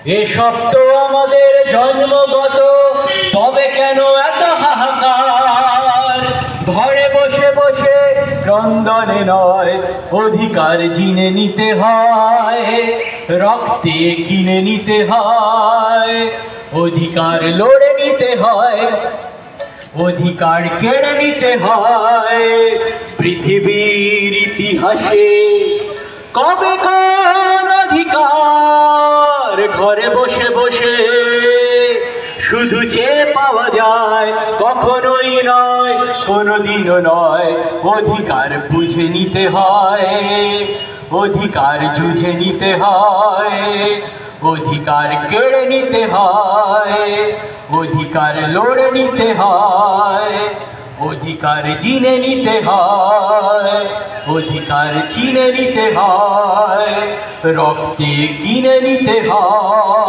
এসব তো আমাদের জন্মগত, তবে কেন এত হাহাকার? ঘরে বসে বসে ক্রন্দনে নয়, অধিকার জিনে নিতে হয়, রক্তে কিনে নিতে হয়, অধিকার লড়ে নিতে হয়, অধিকার কেড়ে নিতে হয়। পৃথিবীর ইতিহাসে কবে কোন অধিকার ঘরে বসে বসে শুধু চেয়ে পাওয়া যায়? কখনোই নয়, কোনোদিনও নয়। অধিকার বুঝে নিতে হয়, অধিকার যুঝে নিতে হয়, অধিকার কেড়ে নিতে হয়, অধিকার লড়ে নিতে হয়, অধিকার জিনে নিতে হয়, অধিকার চিনে নিতে হয়, রক্তে কিনে নিতে হয়।